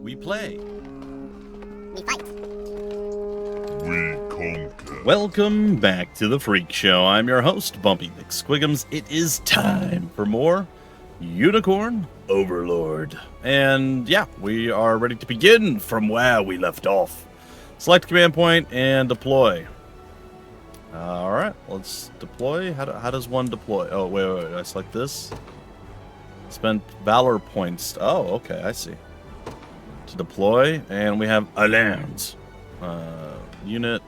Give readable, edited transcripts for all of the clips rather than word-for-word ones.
We play. We fight. We conquer. Welcome back to the Freak Show. I'm your host, Bumpy Begins. It is time for more Unicorn Overlord. And yeah, we are ready to begin from where we left off. Select command point and deploy. Alright, let's deploy. How does one deploy? Oh, wait. I select this. Spent Valor points. Oh, okay, I see. To deploy, and we have Alliance. Unit.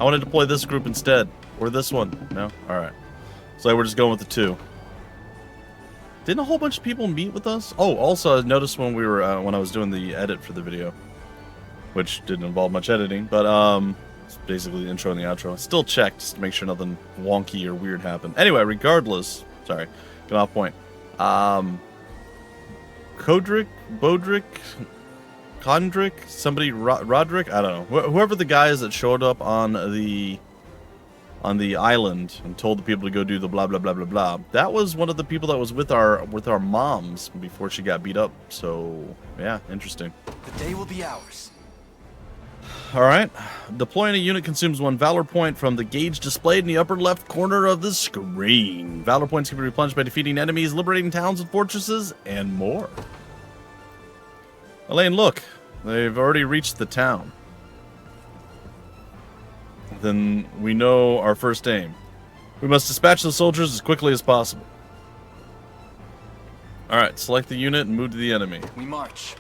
I want to deploy this group instead. Or this one. No? Alright. So we're just going with the two. Didn't a whole bunch of people meet with us? Oh, also I noticed when we were when I was doing the edit for the video, which didn't involve much editing, but it's basically the intro and the outro. I still checked just to make sure nothing wonky or weird happened. Anyway, regardless, sorry, get off point. Kodrick, Bodrick, Kondrick, somebody, Roderick, I don't know. Whoever the guy is that showed up on the island and told the people to go do the blah blah blah blah blah. That was one of the people that was with our moms before she got beat up. So yeah, interesting. The day will be ours. Alright. Deploying a unit consumes 1 Valor point from the gauge displayed in the upper left corner of the screen. Valor points can be replenished by defeating enemies, liberating towns and fortresses, and more. Elaine, look. They've already reached the town. Then we know our first aim. We must dispatch the soldiers as quickly as possible. Alright, select the unit and move to the enemy. We march.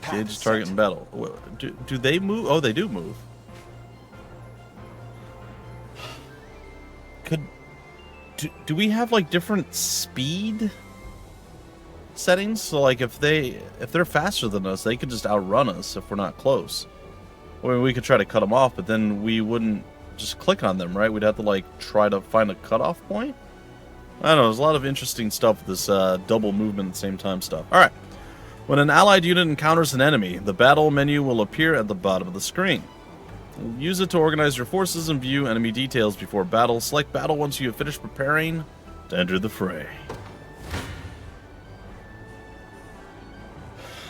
Gauge target in battle. Do they move? Oh, they do move. Do we have like different speed settings? So like if they're faster than us, they could just outrun us if we're not close. I mean, we could try to cut them off, but then we wouldn't just click on them, right? We'd have to like try to find a cutoff point. I don't know. There's a lot of interesting stuff with this double movement at the same time stuff. All right. When an allied unit encounters an enemy, the battle menu will appear at the bottom of the screen. Use it to organize your forces and view enemy details before battle. Select battle once you have finished preparing to enter the fray.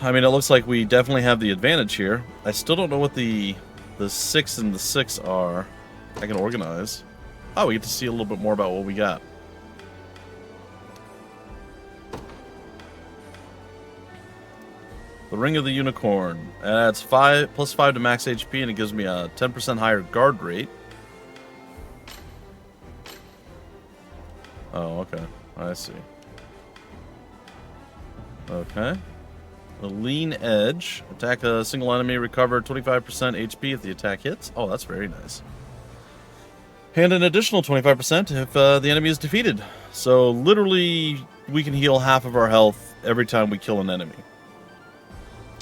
I mean, it looks like we definitely have the advantage here. I still don't know what the 6 and the 6 are. I can organize. Oh, we get to see a little bit more about what we got. The Ring of the Unicorn. Adds plus 5 to max HP, and it gives me a 10% higher guard rate. Oh, okay. I see. Okay. The Lean Edge. Attack a single enemy, recover 25% HP if the attack hits. Oh, that's very nice. And an additional 25% if the enemy is defeated. So, literally, we can heal half of our health every time we kill an enemy.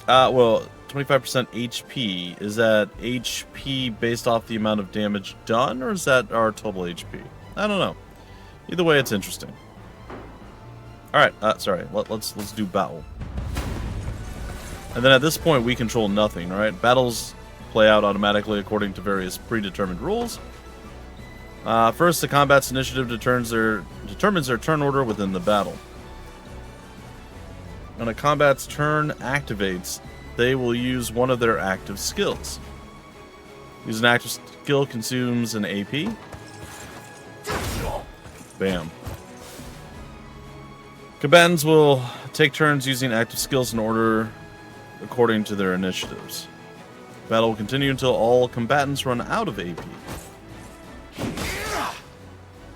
Well, 25% HP. Is that HP based off the amount of damage done, or is that our total HP? I don't know. Either way, it's interesting. Alright, sorry. Let's do battle. And then at this point, we control nothing, alright? Battles play out automatically according to various predetermined rules. First, the combat's initiative determines their turn order within the battle. When a combat's turn activates, they will use one of their active skills. Use an active skill consumes an AP. Bam. Combatants will take turns using active skills in order according to their initiatives. Battle will continue until all combatants run out of AP.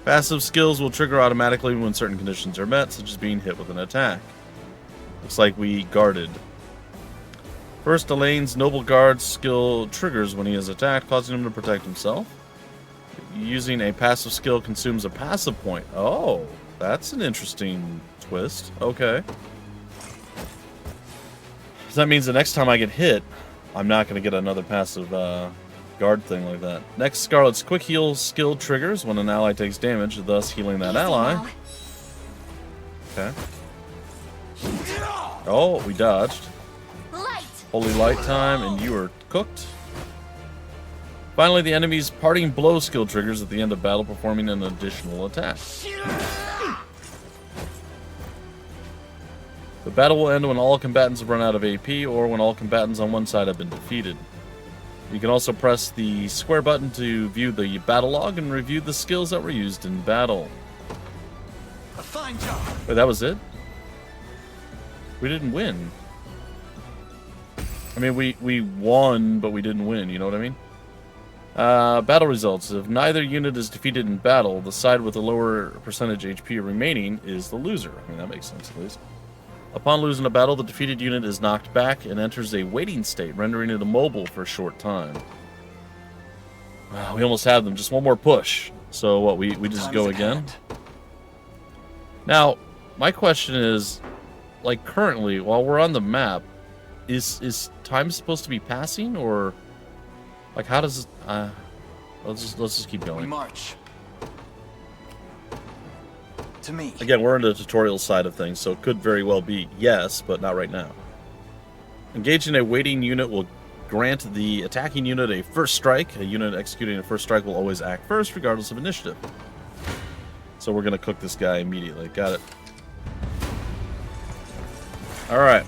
Passive skills will trigger automatically when certain conditions are met, such as being hit with an attack. Looks like we guarded. First, Elaine's Noble Guard skill triggers when he is attacked, causing him to protect himself. Using a passive skill consumes a passive point. Oh, that's an interesting twist. Okay. So that means the next time I get hit, I'm not going to get another passive guard thing like that. Next, Scarlet's Quick Heal skill triggers when an ally takes damage, thus healing that ally. Okay. Oh, we dodged. Light. Holy light time, and you are cooked. Finally, the enemy's parting blow skill triggers at the end of battle, performing an additional attack. The battle will end when all combatants have run out of AP or when all combatants on one side have been defeated. You can also press the square button to view the battle log and review the skills that were used in battle. A fine job. Wait, that was it? We didn't win. I mean, we won, but we didn't win, you know what I mean? Battle results. If neither unit is defeated in battle, the side with the lower percentage HP remaining is the loser. I mean, that makes sense, at least. Upon losing a battle, the defeated unit is knocked back and enters a waiting state, rendering it immobile for a short time. We almost have them. Just one more push. So what, we just go again? Now, my question is, like currently, while we're on the map, is time supposed to be passing, or like how does let's just keep We going. march. To me. Again, we're in the tutorial side of things, so it could very well be yes, but not right now. Engaging a waiting unit will grant the attacking unit a first strike. A unit executing a first strike will always act first, regardless of initiative. So we're gonna cook this guy immediately. Got it. All right.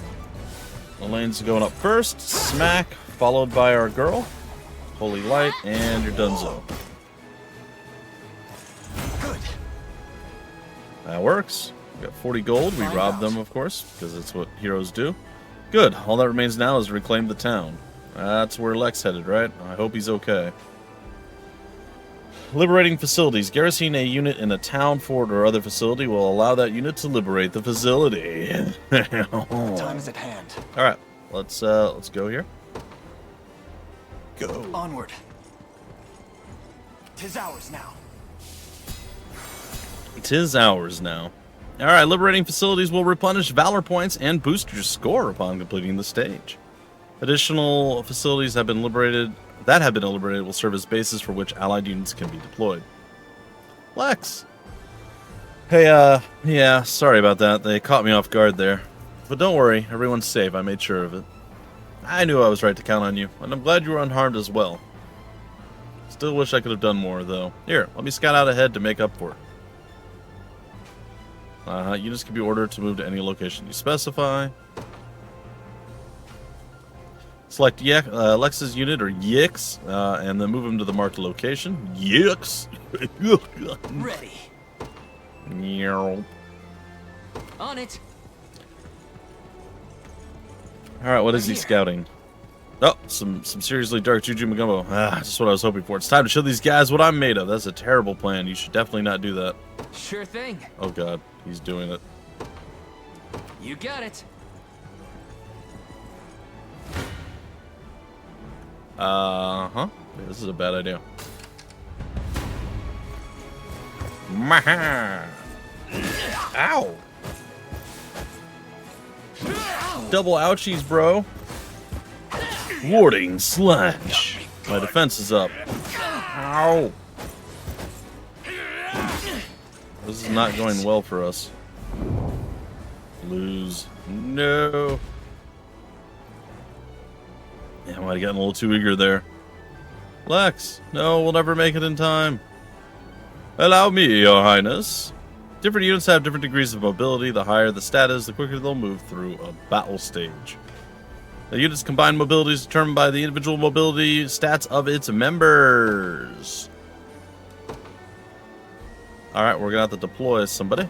Elaine's going up first. Smack, followed by our girl. Holy light, and you're donezo. Good. That works. We got 40 gold. We robbed them, of course, because that's what heroes do. Good. All that remains now is to reclaim the town. That's where Lex headed, right? I hope he's okay. Liberating facilities. Garrisoning a unit in a town, fort, or other facility will allow that unit to liberate the facility. Time is at hand. All right, let's go here. Go. Onward. 'Tis ours now. 'Tis ours now. All right, liberating facilities will replenish valor points and boost your score upon completing the stage. Additional facilities have been liberated. That have been liberated will serve as bases for which allied units can be deployed. Lex. Hey, yeah, sorry about that. They caught me off guard there. But don't worry, everyone's safe. I made sure of it. I knew I was right to count on you, and I'm glad you were unharmed as well. Still wish I could have done more, though. Here, let me scout out ahead to make up for it. Units can be ordered to move to any location you specify. Select Lex's unit, or Yix, and then move him to the marked location. Yix! Ready. Meow. On it. Alright, what is he scouting? Oh, some seriously dark Juju Magumbo. Just what I was hoping for. It's time to show these guys what I'm made of. That's a terrible plan. You should definitely not do that. Sure thing. Oh god, he's doing it. You got it. Yeah, this is a bad idea. Maha! Ow! Double ouchies, bro. Warding slash. My defense is up. Ow! This is not going well for us. Lose. No. Yeah, I might have gotten a little too eager there. Lex, no, we'll never make it in time. Allow me, your highness. Different units have different degrees of mobility. The higher the status, the quicker they'll move through a battle stage. The unit's combined mobility is determined by the individual mobility stats of its members. Alright, we're going to have to deploy somebody.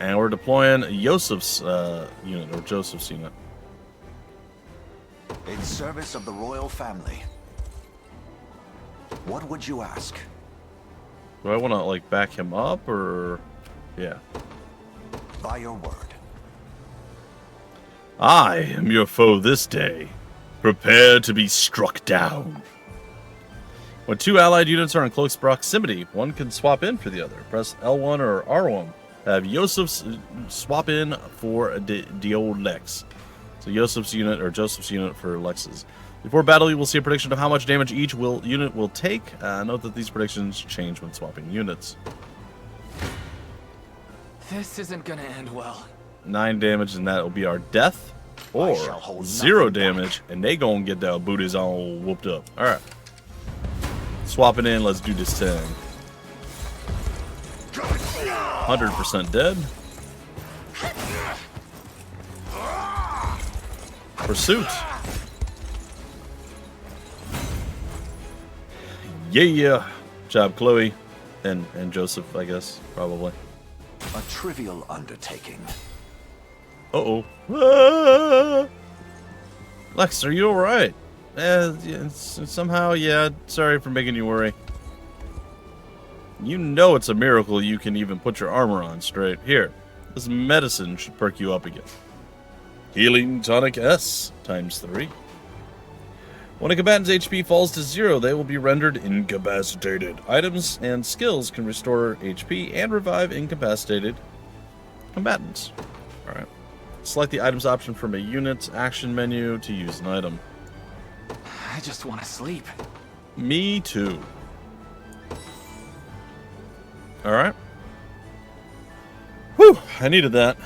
And we're deploying Yosef's unit, or Joseph's unit. In service of the royal family. What would you ask? Do I want to, like, back him up, or... Yeah. By your word. I am your foe this day. Prepare to be struck down. When two allied units are in close proximity, one can swap in for the other. Press L1 or R1. Have Yosef's swap in for the old Lex. So Yosef's unit, or Joseph's unit for Lex's. Before battle, you will see a prediction of how much damage each unit will take. Note that these predictions change when swapping units. This isn't gonna end well. 9 damage, and that will be our death. Or 0 damage, and they gonna get their booties all whooped up. Alright. Swapping in, let's do this thing. 100% dead. pursuit. Yeah. Job, Chloe. And Joseph, I guess, probably. A trivial undertaking. Uh-oh. Ah! Lex, are you alright? Somehow, yeah, sorry for making you worry. You know it's a miracle you can even put your armor on straight. Here, this medicine should perk you up again. Healing Tonic S ×3. When a combatant's HP falls to 0, they will be rendered incapacitated. Items and skills can restore HP and revive incapacitated combatants. Alright. Select the items option from a unit's action menu to use an item. I just want to sleep. Me too. Alright. Whew, I needed that.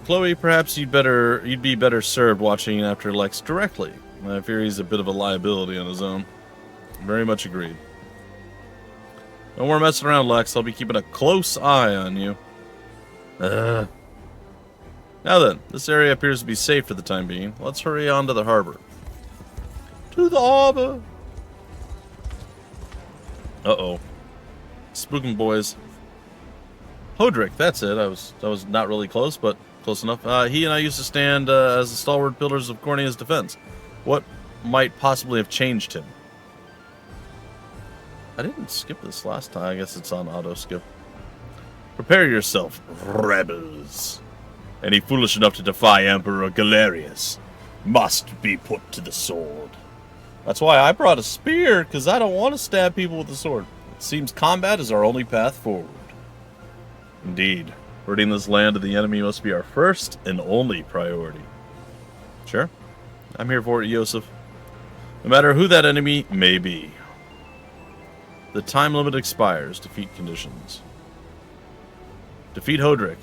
Chloe, perhaps you'd be better served watching after Lex directly. I fear he's a bit of a liability on his own. Very much agreed. No more messing around, Lex. I'll be keeping a close eye on you. Now then, this area appears to be safe for the time being. Let's hurry on to the harbor. To the harbor! Uh-oh. Spooking boys. Hodrick, that's it. I was not really close, but close enough. He and I used to stand as the stalwart pillars of Cornea's defense. What might possibly have changed him? I didn't skip this last time. I guess it's on auto skip. Prepare yourself, rebels. Any foolish enough to defy Emperor Galerius must be put to the sword. That's why I brought a spear, because I don't want to stab people with a sword. It seems combat is our only path forward. Indeed, ridding this land of the enemy must be our first and only priority. Sure. I'm here for it, Yosef. No matter who that enemy may be. The time limit expires. Defeat conditions. Defeat Hodrick.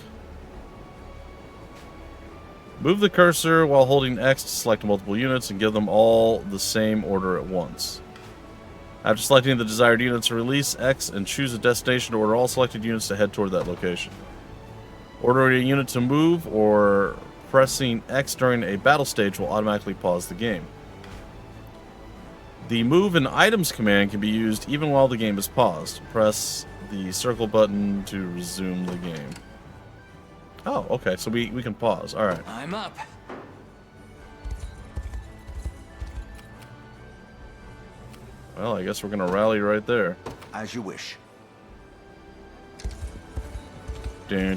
Move the cursor while holding X to select multiple units and give them all the same order at once. After selecting the desired units, release X and choose a destination to order all selected units to head toward that location. Ordering a unit to move or pressing X during a battle stage will automatically pause the game. The move and items command can be used even while the game is paused. Press the circle button to resume the game. Oh, okay, so we can pause. Alright. I'm up. Well, I guess we're gonna rally right there. As you wish. Your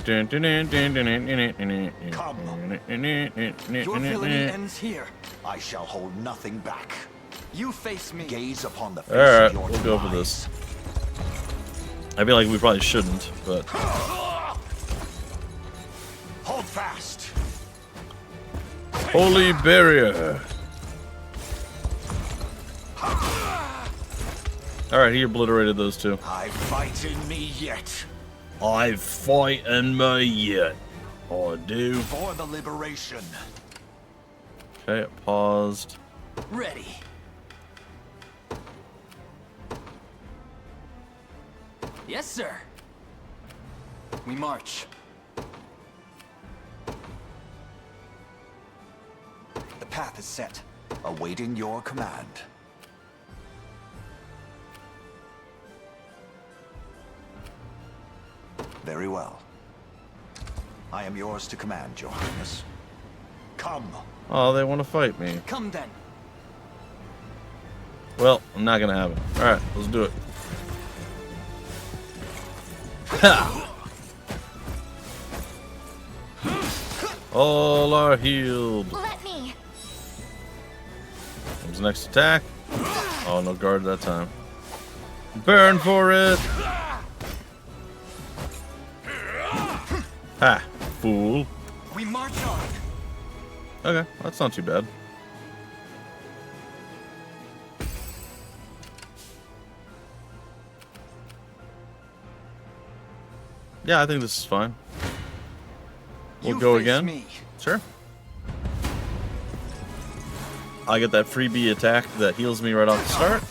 villainy ends here. I shall hold nothing back. You face me. Gaze upon the face Alright, of your we'll go for demise. this. I feel like we probably shouldn't, but... Hold fast. Holy barrier! Alright, he obliterated those two. I fight in me yet. I fight in me yet. I do. For the liberation. Okay, it paused. Ready. Yes, sir. We march. The path is set. Awaiting your command. Very well. I am yours to command, Your Highness. Come. Oh, they want to fight me. Come then. Well, I'm not gonna have it. Alright, let's do it. Ha! All are healed. Let me. Comes the next attack. Oh, no guard that time. Burn for it! Ha! Fool. We march on. Okay, that's not too bad. Yeah, I think this is fine. We'll You go face again. me. Sure. I get that freebie attack that heals me right off the start.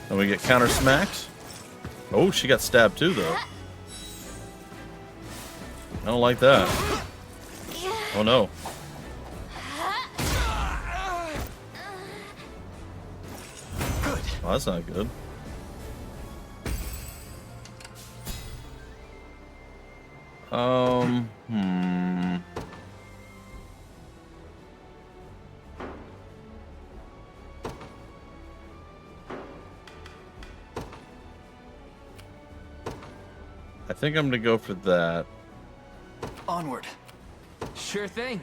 And we get counter smacked. Oh, she got stabbed too, though. I don't like that. Oh no. Oh, that's not good. Hmm. I think I'm gonna go for that. Onward. Sure thing.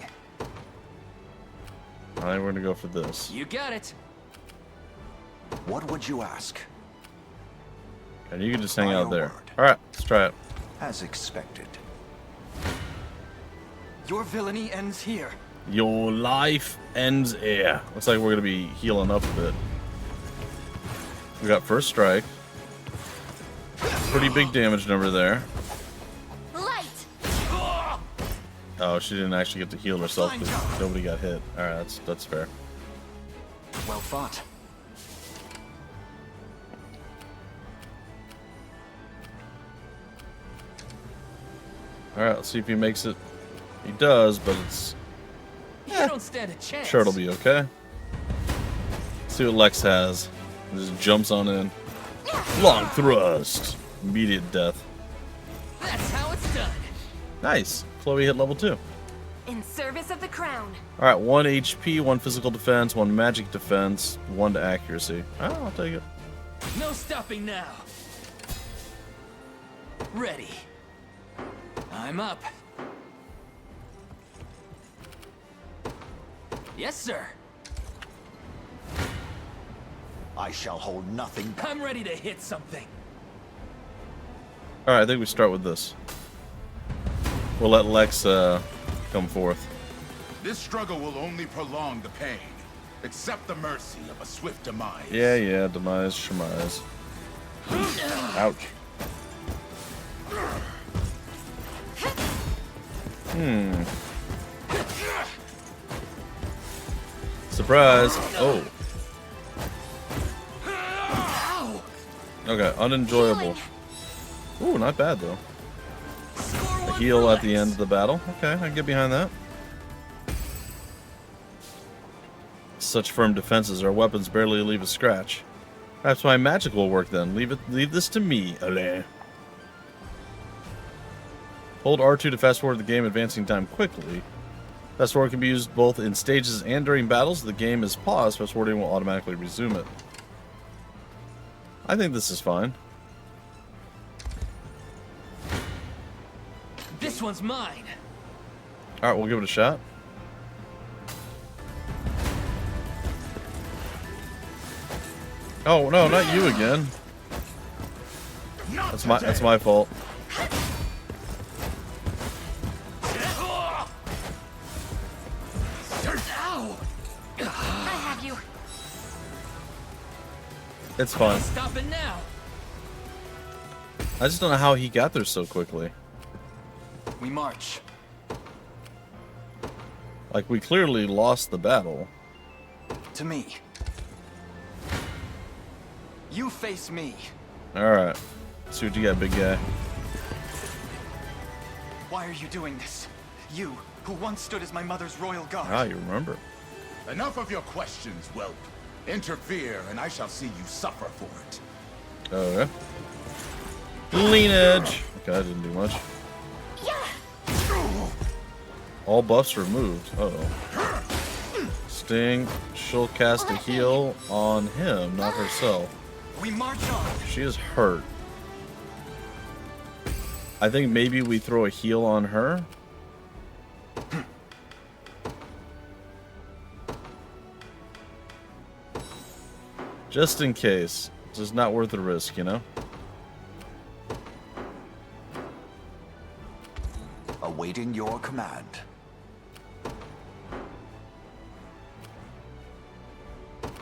I think we're gonna go for this. You got it. What would you ask? And you can just hang By out your there. word. Alright, let's try it. As expected. Your villainy ends here. Your life ends here. Looks like we're gonna be healing up a bit. We got first strike. Pretty big damage number there. Light. Oh, she didn't actually get to heal herself because nobody got hit. Alright, that's fair. Well fought. Alright, let's see if he makes it. He does, but it's You don't stand a chance. sure it'll be okay. Let's see what Lex has. He just jumps on in. Long thrust. Immediate death. That's how it's done. Nice. Chloe hit level 2. In service of the crown. Alright, 1 HP, 1 physical defense, 1 magic defense, 1 to accuracy. Oh, I'll take it. No stopping now. Ready. I'm up. Yes, sir. I shall hold nothing back. I'm ready to hit something. Alright, I think we start with this. We'll let Lex come forth. This struggle will only prolong the pain. Accept the mercy of a swift demise. Yeah, demise, shemise. Ouch. Surprise! Oh. Okay, unenjoyable. Ooh, not bad though. A heal at the end of the battle. Okay, I can get behind that. Such firm defenses, our weapons barely leave a scratch. Perhaps my magic will work then. Leave this to me, Alain. Hold R2 to fast forward the game, advancing time quickly. Fast forward can be used both in stages and during battles. The game is paused. Fast forwarding will automatically resume it. I think this is fine. This one's mine. Alright, we'll give it a shot. Oh no, not you again. That's my fault. I have you. It's fine. Stop it now. I just don't know how he got there so quickly. We march. Like, we clearly lost the battle. To me. You face me. Alright. See what you got, big guy. Why are you doing this? You, who once stood as my mother's royal guard. Ah, you remember. Enough of your questions, whelp. Interfere, and I shall see you suffer for it. Okay. Lean edge. Okay, that didn't do much. All buffs removed. Uh-oh. Sting. She'll cast a heal on him, not herself. We march on. She is hurt. I think maybe we throw a heal on her. Just in case. It's just not worth the risk, you know? Awaiting your command.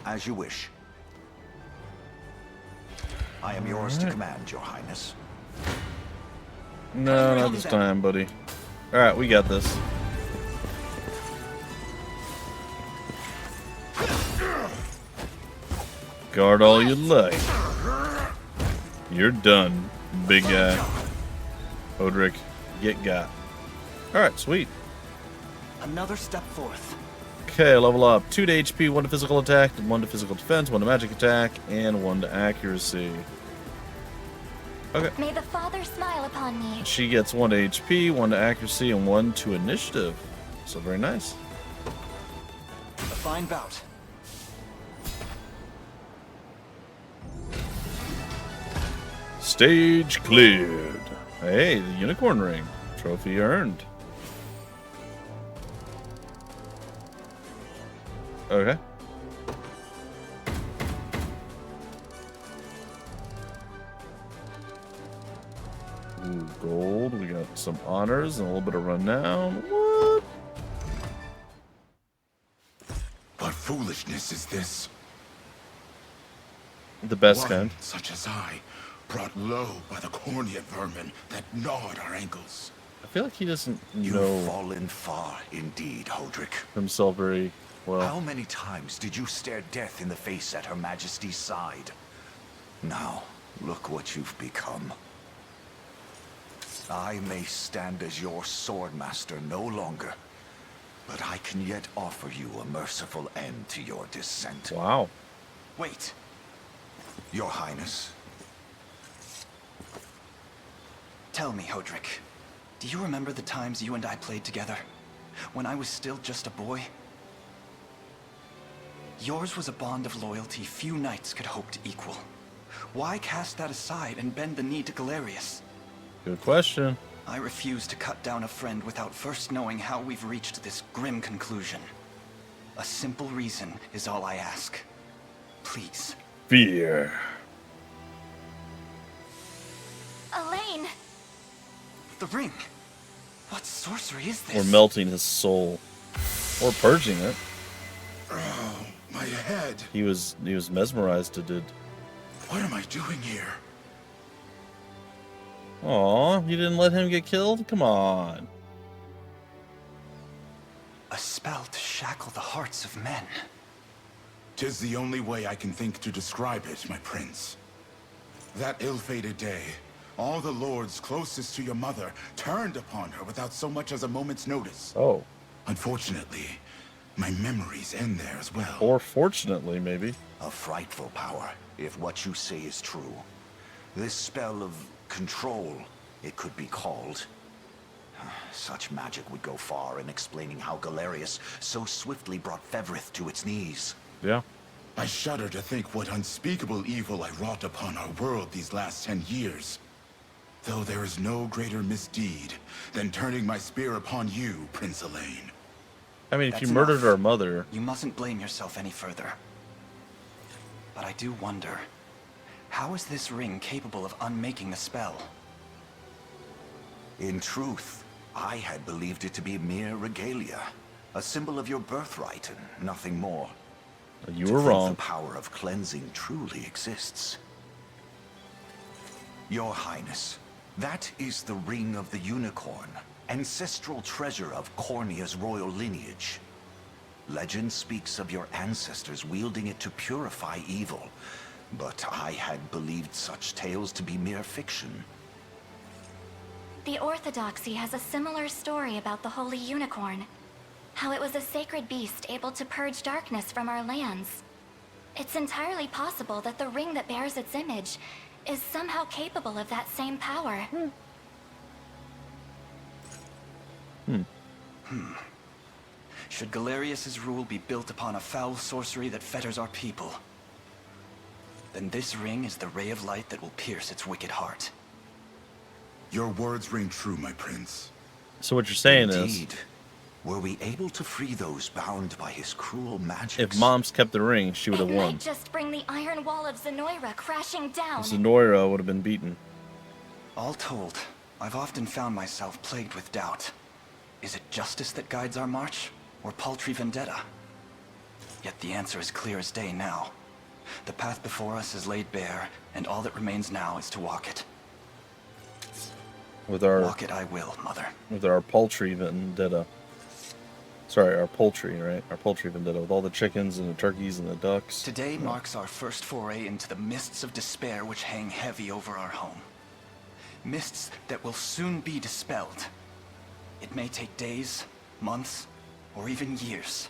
As you wish. I am yours to command, Your Highness. No, not this time, buddy. Alright, we got this. Guard all you like. You're done, big guy. Odric, get got. Alright, sweet. Another step forth. Okay, level up. 2 to HP, 1 to physical attack, 1 to physical defense, 1 to magic attack, and 1 to accuracy. Okay. May the Father smile upon me. She gets 1 to HP, 1 to accuracy, and 1 to initiative. So very nice. A fine bout. Stage cleared. Hey, the unicorn ring. Trophy earned. Okay. Ooh, gold. We got some honors and a little bit of renown. What? What foolishness is this? The best One kind. such as I, brought low by the corneate vermin that gnawed our ankles. I feel like he doesn't You've know fallen far indeed, Hodrick. himself very well. How many times did you stare death in the face at Her Majesty's side? Now, look what you've become. I may stand as your swordmaster no longer, but I can yet offer you a merciful end to your descent. Wow. Wait. Your Highness. Tell me, Hodrick. Do you remember the times you and I played together? When I was still just a boy? Yours was a bond of loyalty few knights could hope to equal. Why cast that aside and bend the knee to Galerius? Good question. I refuse to cut down a friend without first knowing how we've reached this grim conclusion. A simple reason is all I ask. Please. Fear. Elaine! The ring! What sorcery is this? Or melting his soul. Or purging it. Oh, my head. He was mesmerized. It did. What am I doing here? Aw, you didn't let him get killed? Come on. A spell to shackle the hearts of men. 'Tis the only way I can think to describe it, my prince. That ill-fated day, all the lords closest to your mother turned upon her without so much as a moment's notice. Oh. Unfortunately, my memories end there as well. Or fortunately, maybe. A frightful power, if what you say is true. This spell of control, it could be called. Such magic would go far in explaining how Galerius so swiftly brought Fevrith to its knees. Yeah. I shudder to think what unspeakable evil I wrought upon our world these last 10 years. Though there is no greater misdeed than turning my spear upon you, Prince Elaine. I mean, if That's you murdered enough. our mother... You mustn't blame yourself any further. But I do wonder, how is this ring capable of unmaking the spell? In truth, I had believed it to be mere regalia. A symbol of your birthright and nothing more. You To were think wrong. The power of cleansing truly exists. Your Highness, that is the Ring of the Unicorn, ancestral treasure of Cornea's royal lineage. Legend speaks of your ancestors wielding it to purify evil, but I had believed such tales to be mere fiction. The Orthodoxy has a similar story about the Holy Unicorn. How it was a sacred beast able to purge darkness from our lands. It's entirely possible that the ring that bears its image is somehow capable of that same power. Should Galerius's rule be built upon a foul sorcery that fetters our people, then this ring is the ray of light that will pierce its wicked heart. Your words ring true, my prince. So what you're saying Indeed. is, Were we able to free those bound by his cruel magic? if Mom's kept the ring, she would It have won. might just bring the iron wall of Zenoira crashing down. Zenoira would have been beaten. All told, I've often found myself plagued with doubt. Is it justice that guides our march, or paltry vendetta? Yet the answer is clear as day now. The path before us is laid bare, and all that remains now is to walk it. With our Walk it I will, Mother. poultry vendetta. Sorry, our poultry, right? Our poultry vendetta with all the chickens and the turkeys and the ducks. Today marks our first foray into the mists of despair which hang heavy over our home. Mists that will soon be dispelled. It may take days, months, or even years.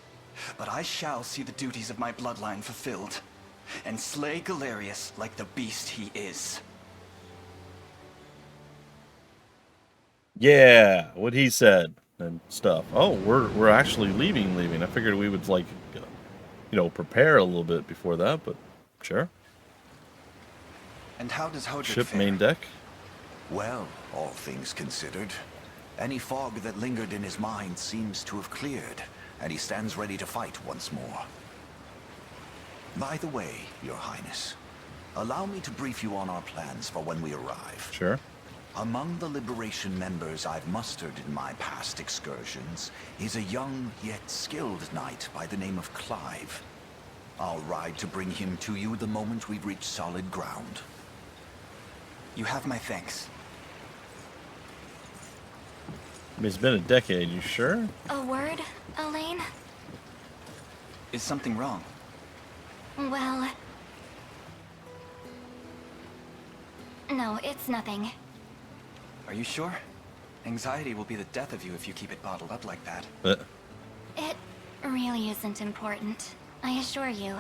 but I shall see the duties of my bloodline fulfilled, and slay Galerius like the beast he is. Yeah, what he said and stuff. Oh, we're actually leaving. I figured we would like, prepare a little bit before that, but sure. And how does Hodrick Ship fare? main deck. Well, all things considered, any fog that lingered in his mind seems to have cleared, and he stands ready to fight once more. By the way, Your Highness, allow me to brief you on our plans for when we arrive. Sure. Among the Liberation members I've mustered in my past excursions is a young yet skilled knight by the name of Clive. I'll ride to bring him to you the moment we've reached solid ground. You have my thanks. I mean, it's been a decade, you sure? A word, Elaine? Is something wrong? Well... No, it's nothing. Are you sure? Anxiety will be the death of you if you keep it bottled up like that. It really isn't important, I assure you.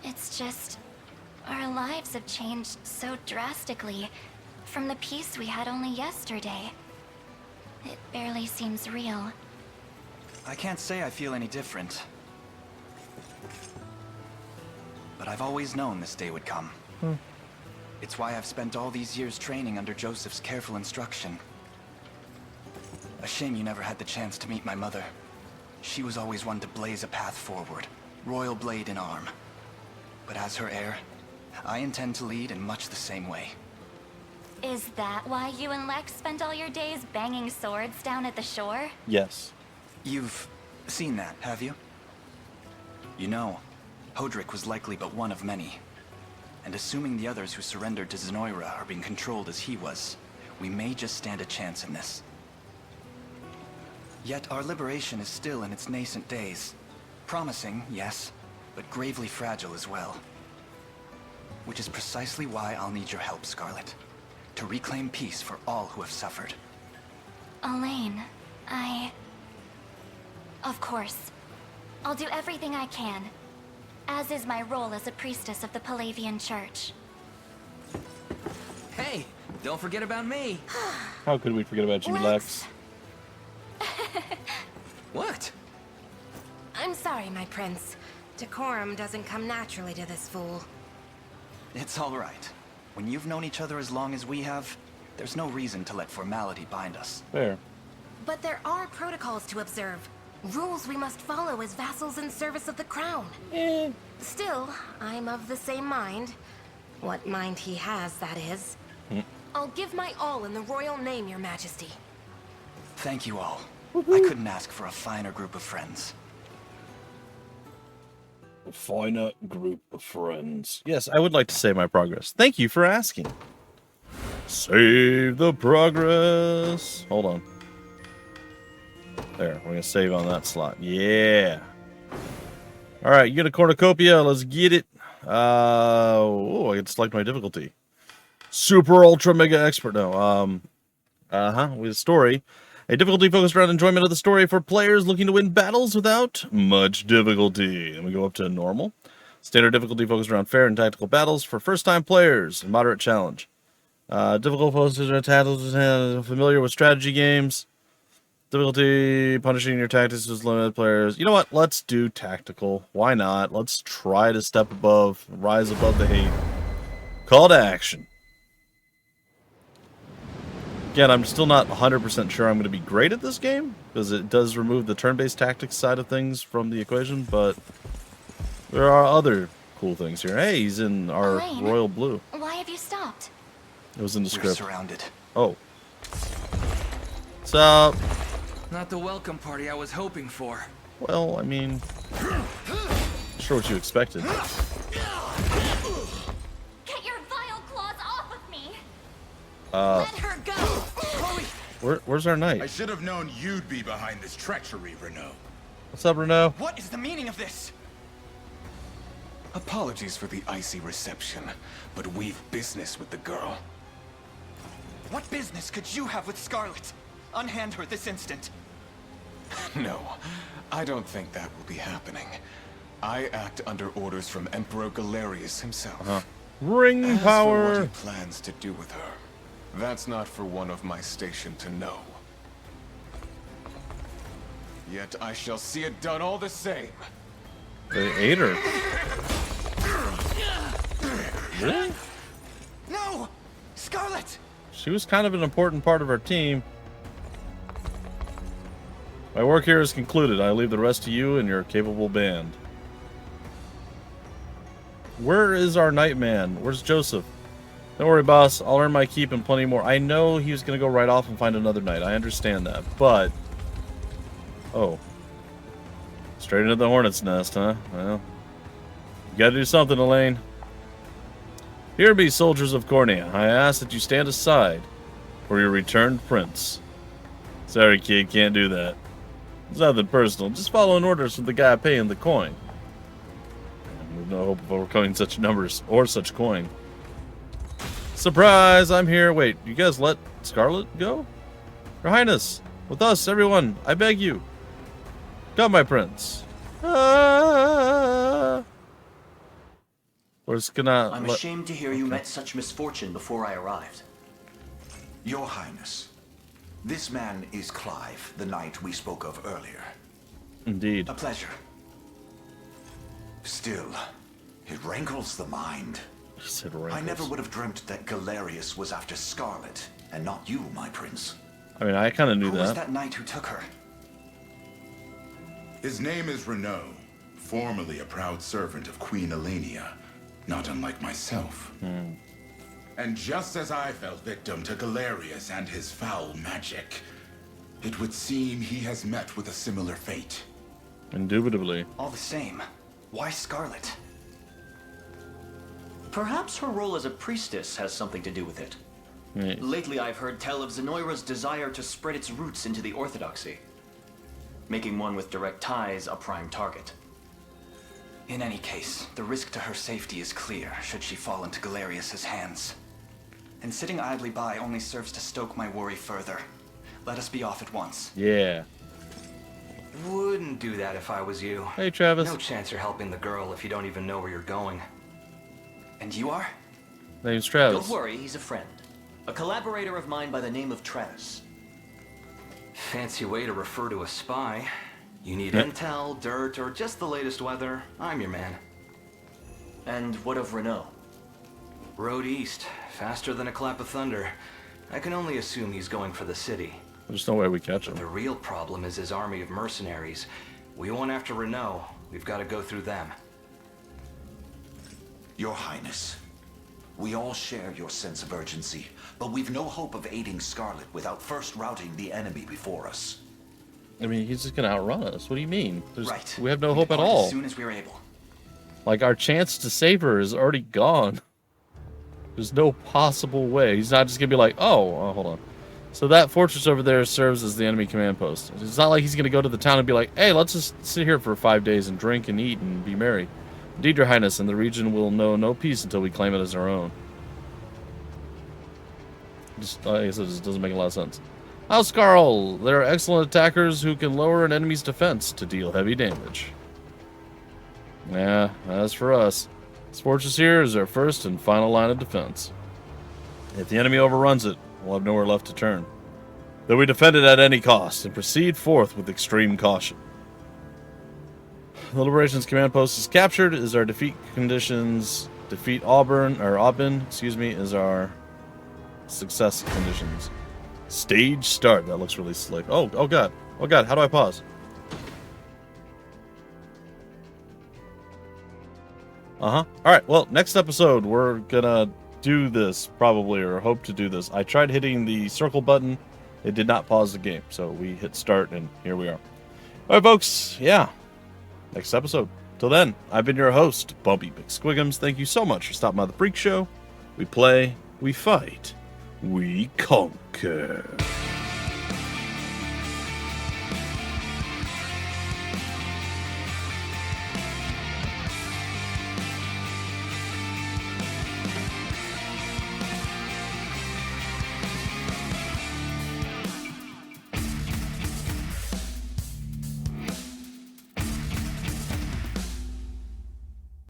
It's just... our lives have changed so drastically from the peace we had only yesterday. It barely seems real. I can't say I feel any different. But I've always known this day would come. It's why I've spent all these years training under Joseph's careful instruction. A shame you never had the chance to meet my mother. She was always one to blaze a path forward, royal blade in arm. But as her heir, I intend to lead in much the same way. Is that why you and Lex spent all your days banging swords down at the shore? Yes. You've seen that, have you? You know, Hodrick was likely but one of many. And assuming the others who surrendered to Zenoira are being controlled as he was, we may just stand a chance in this. Yet our liberation is still in its nascent days. Promising, yes, but gravely fragile as well. Which is precisely why I'll need your help, Scarlet. To reclaim peace for all who have suffered. Elaine, Of course. I'll do everything I can. As is my role as a priestess of the Palavian Church. Hey, don't forget about me. How could we forget about you, Lex? What? I'm sorry, my prince. Decorum doesn't come naturally to this fool. It's all right. When you've known each other as long as we have, there's no reason to let formality bind us. Fair. But there are protocols to observe. Rules we must follow as vassals in service of the crown. Still, I'm of the same mind. What mind he has, that is. I'll give my all in the royal name, your majesty. Thank you all. I couldn't ask for a finer group of friends. A finer group of friends. Yes, I would like to save my progress. Thank you for asking. Save the progress. Hold on. There, we're going to save on that slot. Yeah. All right, Unicornucopia, let's get it. I get to select my difficulty. Super, ultra, mega expert. No, with a story. A difficulty focused around enjoyment of the story for players looking to win battles without much difficulty. And we go up to normal. Standard difficulty focused around fair and tactical battles for first-time players. Moderate challenge. Difficult focused around tactics familiar with strategy games. Difficulty punishing your tactics with limited players. You know what? Let's do tactical. Why not? Let's try to step above, rise above the hate. Call to action. Again, I'm still not 100% sure I'm going to be great at this game, because it does remove the turn-based tactics side of things from the equation, but there are other cool things here. Hey, he's in our Elaine, royal blue. Why have you stopped? It was in the We're script. surrounded. Oh. What's up? Not the welcome party I was hoping for. Well, I mean, sure what you expected. Get your vile claws off of me! Let her go! Chloe! Where's our I knight? should have known you'd be behind this treachery, Renault. What's up, Renault? What is the meaning of this? Apologies for the icy reception, but we've business with the girl. What business could you have with Scarlet? Unhand her this instant. No, I don't think that will be happening. I act under orders from Emperor Galerius himself. Ring As for power. what he plans to do with her, that's not for one of my station to know. Yet I shall see it done all the same. They ate her. Really? No! Scarlet! She was kind of an important part of our team. My work here is concluded. I leave the rest to you and your capable band. Where is our Nightman? Where's Joseph? Don't worry, boss. I'll earn my keep and plenty more. I know he was going to go right off and find another knight. I understand that, but... Oh. Straight into the hornet's nest, huh? Well, you gotta do something, Elaine. Hear me, soldiers of Cornea. I ask that you stand aside for your returned prince. Sorry, kid, can't do that. It's nothing personal. Just following orders from the guy paying the coin. There's no hope of overcoming such numbers or such coin. Surprise! I'm here. Wait, you guys let Scarlet go? Your Highness, with us, everyone. I beg you. Come, my prince. We're just gonna... I'm ashamed to hear you met such misfortune before I arrived. Your Highness, this man is Clive, the knight we spoke of earlier. Indeed. A pleasure. Still, it rankles the mind. He said I rankles. never would have dreamt that Galerius was after Scarlet, and not you, my prince. I mean, I kind of knew Who was that. that knight who took her? His name is Renaud, formerly a proud servant of Queen Elenia, not unlike myself. And just as I fell victim to Galerius and his foul magic, it would seem he has met with a similar fate. Indubitably. All the same, why Scarlet? Perhaps her role as a priestess has something to do with it. Yeah. Lately I've heard tell of Zenoira's desire to spread its roots into the Orthodoxy, making one with direct ties a prime target. In any case, the risk to her safety is clear should she fall into Galerius's hands. And sitting idly by only serves to stoke my worry further. Let us be off at once. Yeah. Wouldn't do that if I was you. Hey, Travis. No chance you're helping the girl if you don't even know where you're going. And you are? Name's Travis. Don't worry, he's a friend. A collaborator of mine by the name of Travis. Fancy way to refer to a spy. You need Yeah. intel, dirt, or just the latest weather. I'm your man. And what of Renaud? Road east, faster than a clap of thunder. I can only assume he's going for the city. There's no way we catch him. The real problem is his army of mercenaries. We went after Renaud. We've got to go through them. Your Highness, we all share your sense of urgency, but we've no hope of aiding Scarlet without first routing the enemy before us. I mean, he's just gonna outrun us. What do you mean? Right. We have no We hope at depart all. As soon as we're able. Like, our chance to save her is already gone. There's no possible way. He's not just gonna be like, oh, hold on. So that fortress over there serves as the enemy command post. It's not like he's gonna go to the town and be like, hey, let's just sit here for 5 days and drink and eat and be merry. Indeed, Your Highness, and the region will know no peace until we claim it as our own. Just, like I said, it just doesn't make a lot of sense. House Carl, there are excellent attackers who can lower an enemy's defense to deal heavy damage. Yeah, as for us, this fortress here is our first and final line of defense. If the enemy overruns it, we'll have nowhere left to turn. Though we defend it at any cost and proceed forth with extreme caution. The Liberation's command post is captured. Is our defeat conditions? Defeat Aubin, is our success conditions. Stage start. That looks really slick. Oh god. Oh god, how do I pause? Alright, well, next episode we're gonna do this, probably, or hope to do this. I tried hitting the circle button. It did not pause the game, so we hit start, and here we are. Alright, folks, yeah. Next episode. Till then, I've been your host, Bumpy Begins. Thank you so much for stopping by the Freak Show. We play, we fight, we conquer.